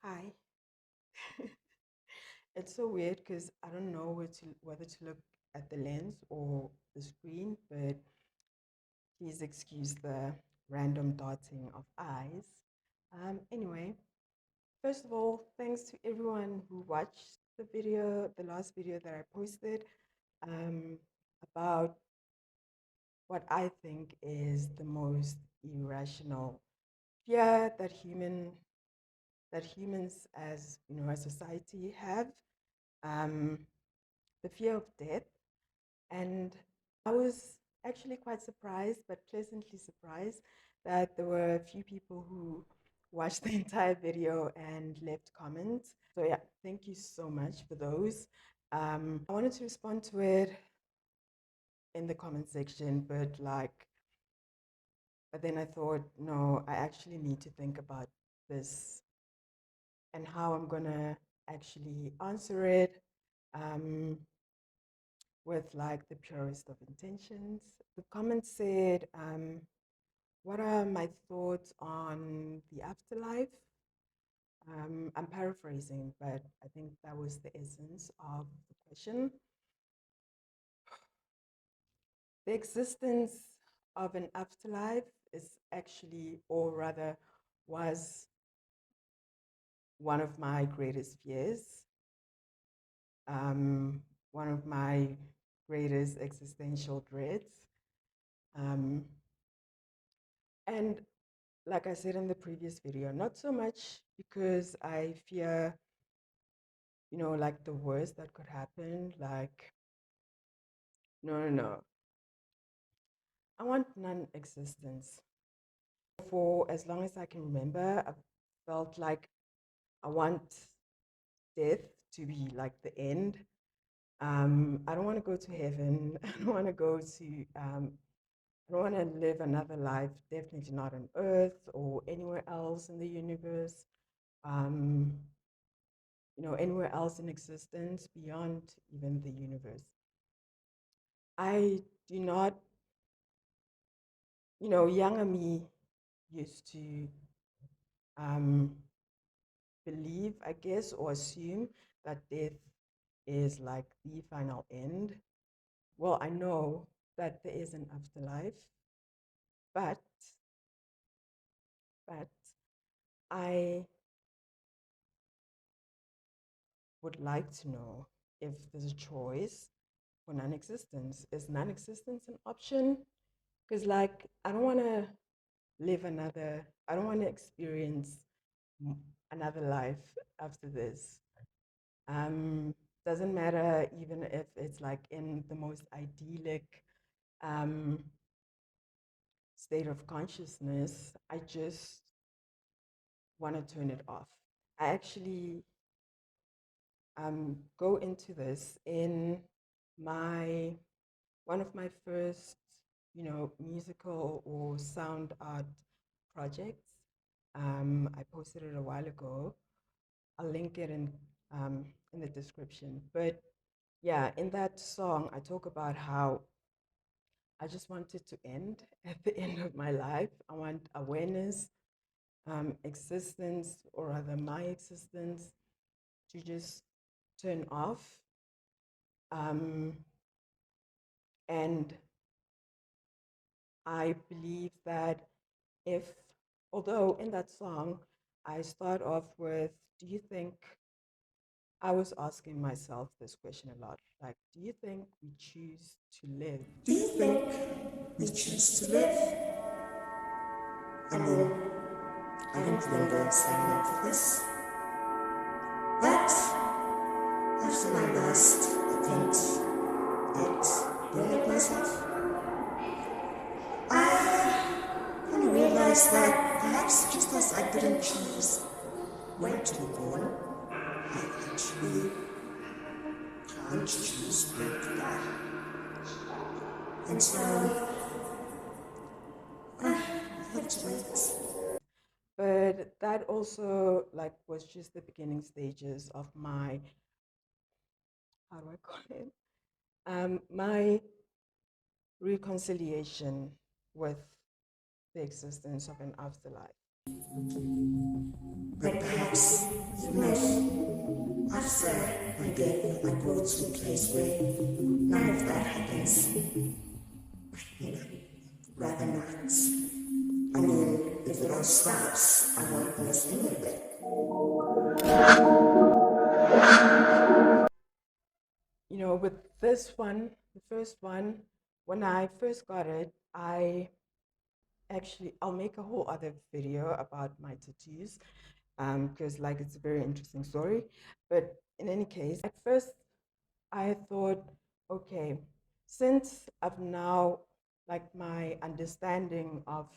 Hi. It's so weird because I don't know whether to look at the lens or the screen, but please excuse the random darting of eyes. Anyway, first of all, thanks to everyone who watched the last video that I posted, um, about what I think is the most irrational fear that humans as a society have. Um, the fear of death. And I was actually quite surprised, but pleasantly surprised, that there were a few people who watched the entire video and left comments. So, yeah, thank you so much for those. I wanted to respond to it in the comment section, but then I thought, no, I actually need to think about this and how I'm gonna actually answer it. Um, with like the purest of intentions. The comment said, what are my thoughts on the afterlife? I'm paraphrasing, but I think that was the essence of the question. The existence of an afterlife is actually, or rather, was one of my greatest fears, one of my greatest existential dreads. Um, and like I said in the previous video, not so much because I fear, like the worst that could happen. Like, no, no, no. I want non existence. For as long as I can remember, I've felt like I want death to be like the end. I don't want to go to heaven. I don't want to go to, I don't want to live another life, definitely not on Earth or anywhere else in the universe. Um, anywhere else in existence beyond even the universe. I do not, younger me used to um, believe, I guess, or assume that death is like the final end. Well, I know that there is an afterlife, but, but I would like to know if there's a choice for non-existence. Is non-existence an option? Because, like, I don't want to experience another life after this. Um, doesn't matter even if it's like in the most idyllic um, state of consciousness. I just want to turn it off. I actually go into this in my one of my first, musical or sound art projects. I posted it a while ago. I'll link it in the description. But yeah, in that song, I talk about how I just want it to end at the end of my life. I want awareness, existence, or rather my existence, to just turn off. Um, and I believe that if, although in that song, I start off with, do you think, I was asking myself this question a lot, like, do you think we choose to live? Do you think we choose to live? I mean, I don't remember signing up for this. But after my last attempt at burning myself, I kind of realized that perhaps just as I couldn't choose when to be born, I actually can't choose when to die. And so I have to wait. But that also like was just the beginning stages of my, how do I call it? My reconciliation with the existence of an afterlife. But perhaps even if after my death I go to a place where none of that happens, rather not. I mean, if it all stops, I won't miss any of it. You know, with this one, the first one, when I first got it, I'll make a whole other video about my tattoos, because like it's a very interesting story. But in any case, at first I thought, okay, since I've now, like, my understanding of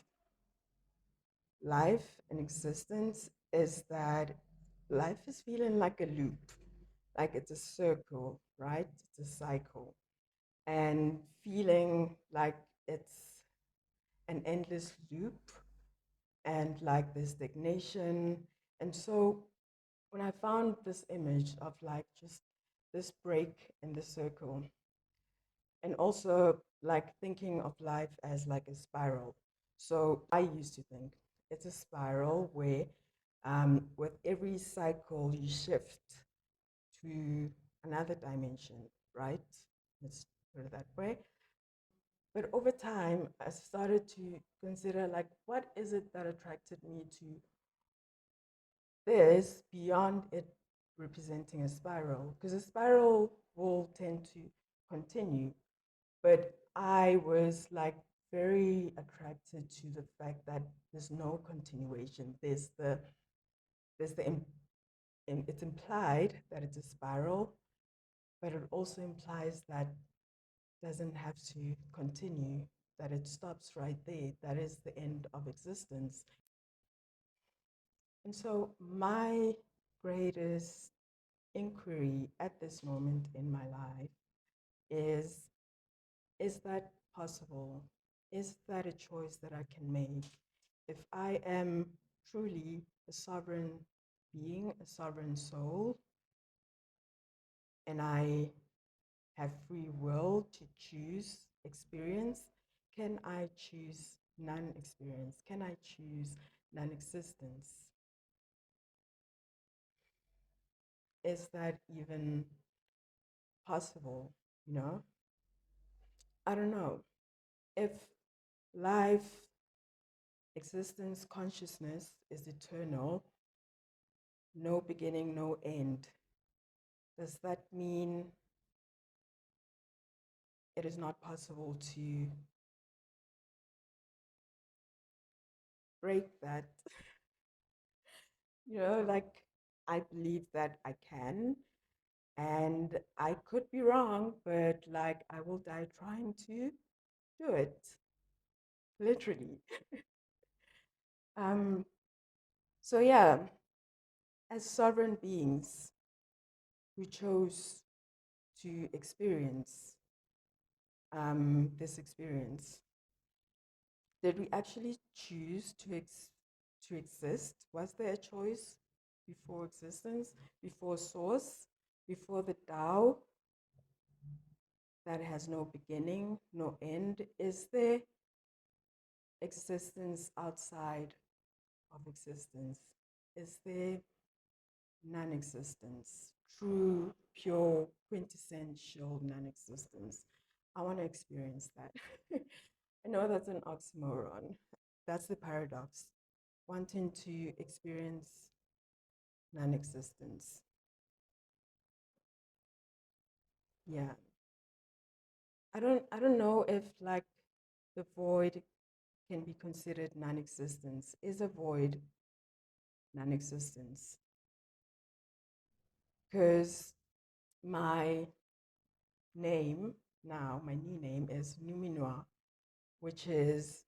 life and existence is that life is feeling like a loop, like it's a circle, right? It's a cycle, and feeling like it's an endless loop and like this stagnation. And so when I found this image of like just this break in the circle, and also like thinking of life as like a spiral. So I used to think it's a spiral where with every cycle you shift to another dimension, right? Let's put it that way. But over time, I started to consider like, what is it that attracted me to this beyond it representing a spiral? Because a spiral will tend to continue, but I was like very attracted to the fact that there's no continuation. It's implied that it's a spiral, but it also implies that doesn't have to continue, that it stops right there. That is the end of existence. And so my greatest inquiry at this moment in my life is is that possible? Is that a choice that I can make? If I am truly a sovereign being, a sovereign soul, and I have free will to choose experience, can I choose non experience? Can I choose non existence? Is that even possible? You know, I don't know. If life, existence, consciousness is eternal, no beginning, no end, does that mean it is not possible to break that? You know, like, I believe that I can, and I could be wrong, but like, I will die trying to do it, literally. Um, so, yeah, as sovereign beings who chose to experience this experience, did we actually choose to exist? Was there a choice before existence, before source, before the Tao that has no beginning, no end? Is there existence outside of existence? Is there non existence? True, pure, quintessential non existence? I want to experience that. I know that's an oxymoron. That's the paradox. Wanting to experience non existence. Yeah. I don't know if like the void can be considered non-existence. Is a void non-existence? Because my name now, my new name is Numinoir, which is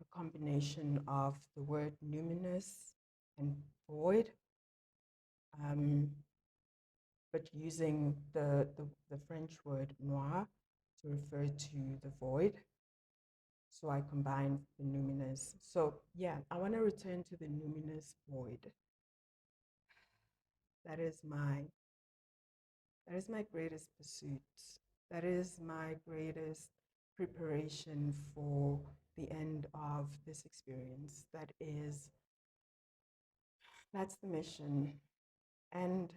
a combination of the word numinous and void, um, but using the French word noir to refer to the void. So I combined the numinous. So yeah, I want to return to the numinous void. That is my that is my greatest pursuit. That is my greatest preparation for the end of this experience. That is That's the mission. And,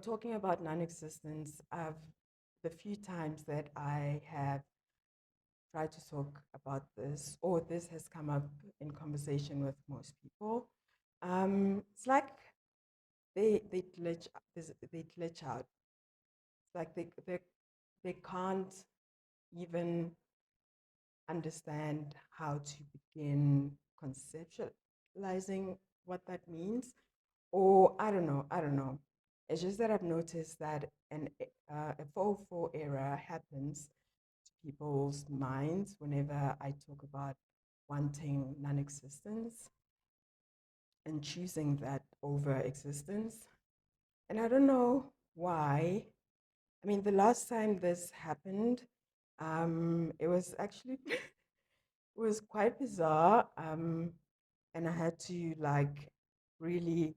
talking about non existence, the few times that I have tried to talk about this, or this has come up in conversation with most people, it's like they glitch out. It's like they can't even understand how to begin conceptualizing what that means. Or I don't know. It's just that I've noticed that a 404 error happens to people's minds whenever I talk about wanting non existence and choosing that over existence. And I don't know why. I mean, the last time this happened, it was actually it was quite bizarre. And I had to like really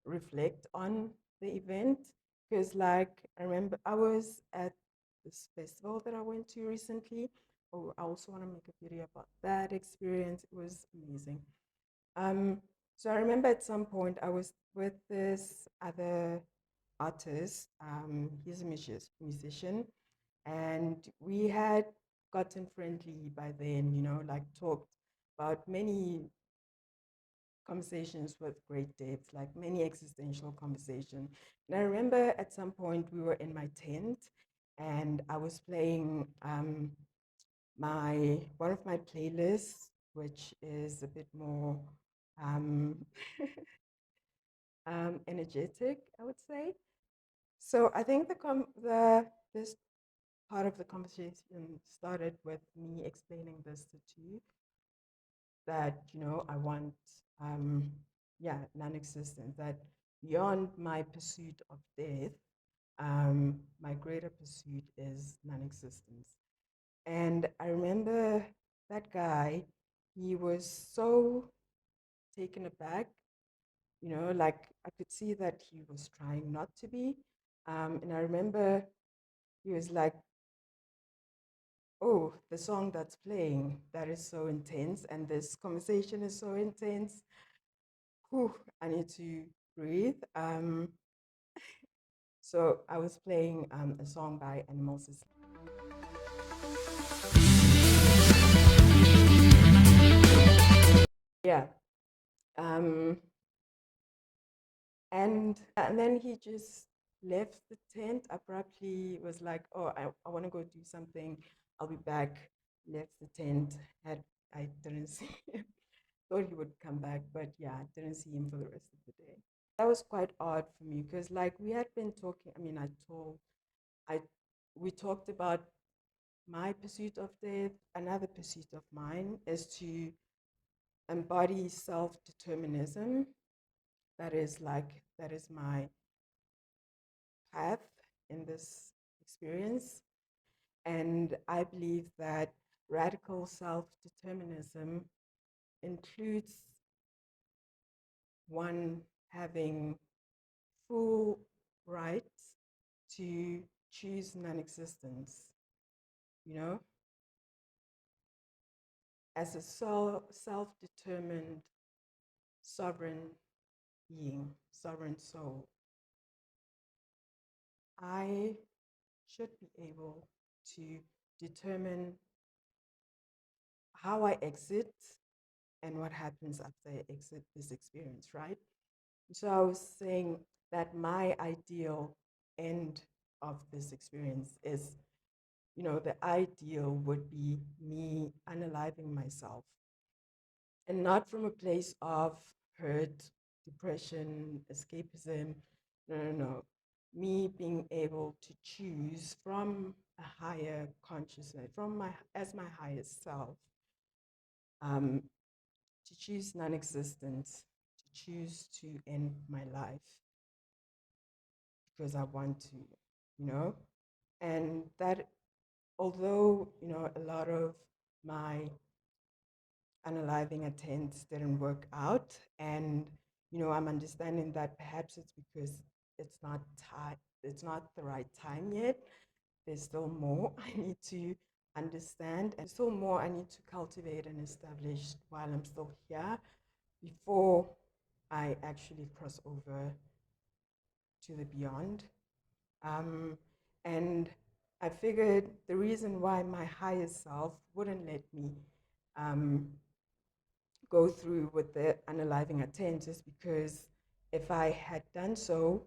reflect on the event because, like, I remember I was at this festival that I went to recently. Oh, I also want to make a video about that experience. It was amazing. Um, so I remember at some point I was with this other artist. He's a musician, and we had gotten friendly by then. Like talked about many conversations with great depth, like many existential conversation. And I remember at some point we were in my tent, and I was playing my one of my playlists, which is a bit more um, energetic, I would say. So I think the this part of the conversation started with me explaining this to you that I want yeah, non-existence, that beyond my pursuit of death, my greater pursuit is non-existence. And I remember that guy, he was so taken aback, like I could see that he was trying not to be. And I remember he was like, oh, the song that's playing, that is so intense, and this conversation is so intense. Whew, I need to breathe. So I was playing a song by Animals. Yeah. Um, and then he just left the tent abruptly, was like, oh, I want to go do something. I'll be back. Left the tent. I didn't see him. Thought he would come back, but yeah, I didn't see him for the rest of the day. That was quite odd for me because like we had been talking. I mean, I we talked about my pursuit of death. Another pursuit of mine is to embody self-determinism. That is my path in this experience. And I believe that radical self-determinism includes one having full rights to choose non-existence, you know, as a self-determined sovereign being, sovereign soul. I should be able to determine how I exit and what happens after I exit this experience, right? So I was saying that my ideal end of this experience is, the ideal would be me unaliving myself, and not from a place of hurt, depression, escapism. No, no, no. Me being able to choose from a higher consciousness, from my as my highest self, um, to choose non-existence, to choose to end my life because I want to, you know, and that although a lot of my unaliving attempts didn't work out, and I'm understanding that perhaps it's because it's not time, it's not the right time yet. There's still more I need to understand, and still more I need to cultivate and establish while I'm still here before I actually cross over to the beyond. Um, and I figured the reason why my higher self wouldn't let me um, go through with the unaliving attempt is because if I had done so,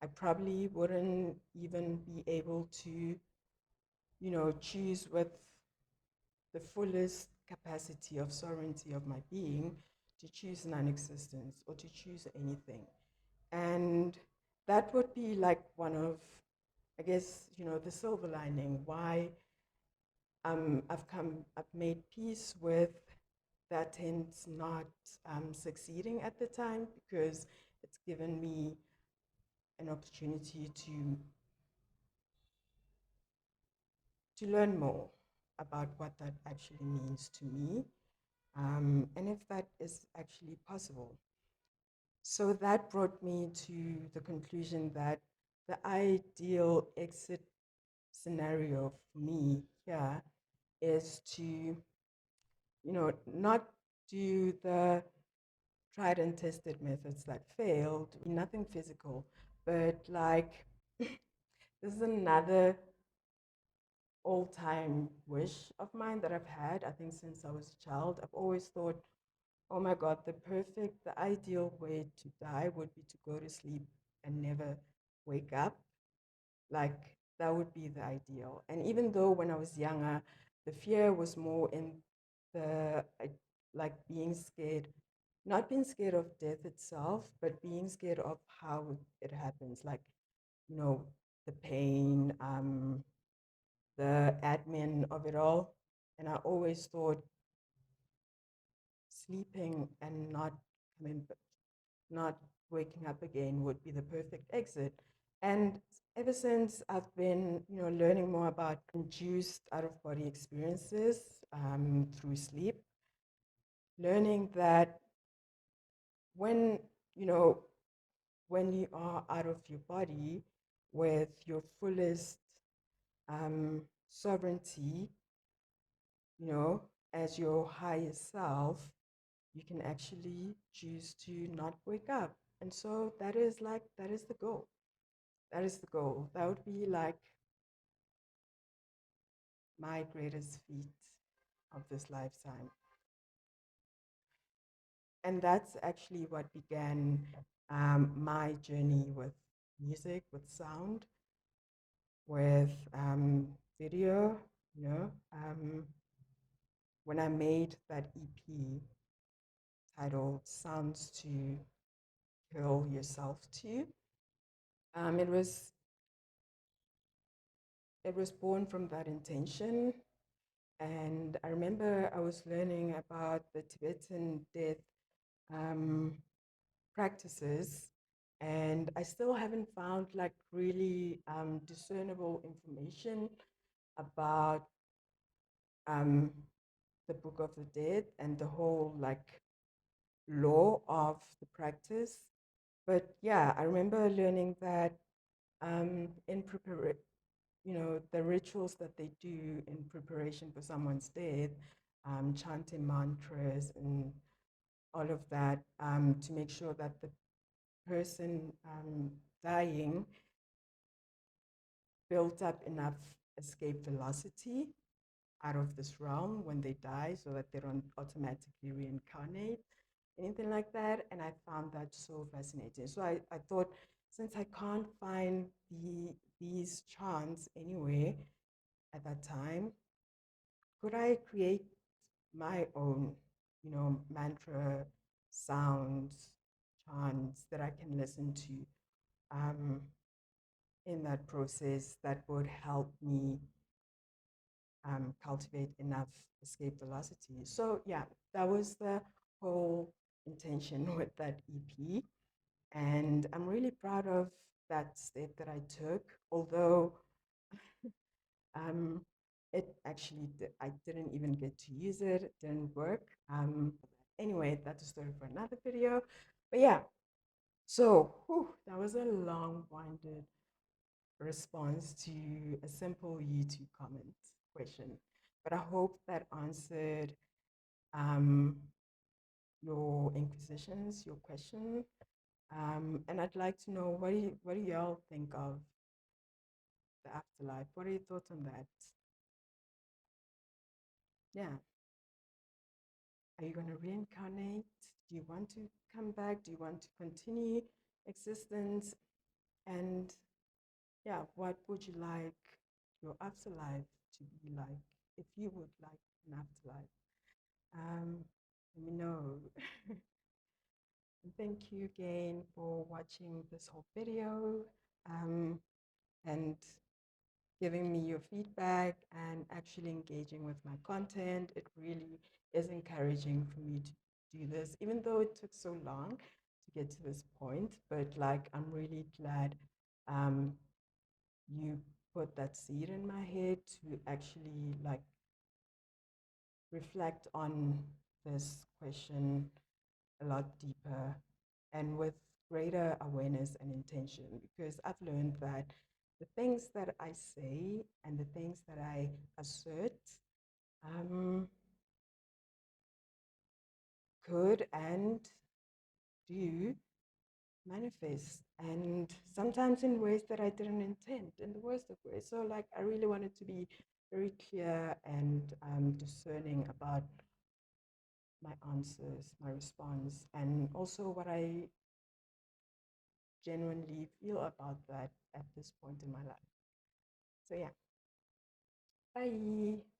I probably wouldn't even be able to, choose with the fullest capacity of sovereignty of my being to choose non existence or to choose anything. And that would be like one of, I guess, the silver lining why I've made peace with that tends not succeeding at the time because it's given me an opportunity to learn more about what that actually means to me, and if that is actually possible. So that brought me to the conclusion that the ideal exit scenario for me here is to, not do the tried and tested methods that failed, nothing physical, but like this is another all time wish of mine that I've had, I think, since I was a child. I've always thought, oh my God, the ideal way to die would be to go to sleep and never wake up. Like, that would be the ideal. And even though when I was younger, the fear was more in like being scared, not being scared of death itself, but being scared of how it happens. Like, you know, the pain, the admin of it all. And I always thought sleeping and coming, not waking up again would be the perfect exit. And ever since I've been, learning more about induced out of body experiences through sleep, learning that when, you know, when you are out of your body with your fullest sovereignty, as your higher self, you can actually choose to not wake up. And so that is the goal. That is the goal. That would be like my greatest feat of this lifetime. And that's actually what began my journey with music, with sound, with video, when I made that EP titled Sounds to Kill Yourself To. Um, it was it was born from that intention. And I remember I was learning about the Tibetan death um, practices, and I still haven't found like really discernible information about um, the Book of the Dead and the whole like law of the practice. But yeah, I remember learning that in preparation, the rituals that they do in preparation for someone's death, chanting mantras and all of that, to make sure that the person dying built up enough escape velocity out of this realm when they die so that they don't automatically reincarnate, anything like that. And I found that so fascinating. So I thought, since I can't find these chants anywhere at that time, could I create my own, mantra sounds, chants that I can listen to in that process that would help me cultivate enough escape velocity. So yeah, that was the whole intention with that EP. And I'm really proud of that step that I took, although um, I didn't even get to use it, it didn't work. Anyway, that's a story for another video. But yeah, so that was a long-winded response to a simple YouTube comment question. But I hope that answered um, your inquisitions, your question. And I'd like to know what do y'all think of the afterlife? What are your thoughts on that? Yeah. Are you going to reincarnate? Do you want to come back? Do you want to continue existence? And yeah, what would you like your afterlife to be like if you would like an afterlife? Let me know. And thank you again for watching this whole video and giving me your feedback and actually engaging with my content. It really is encouraging for me to do this, even though it took so long to get to this point. But like, I'm really glad um, you put that seed in my head to actually like reflect on this question a lot deeper and with greater awareness and intention, because I've learned that the things that I say and the things that I assert um, could and do manifest, and sometimes in ways that I didn't intend, in the worst of ways. So, like, I really wanted to be very clear and discerning about my answers, my response, and also what I genuinely feel about that at this point in my life. So, yeah, bye.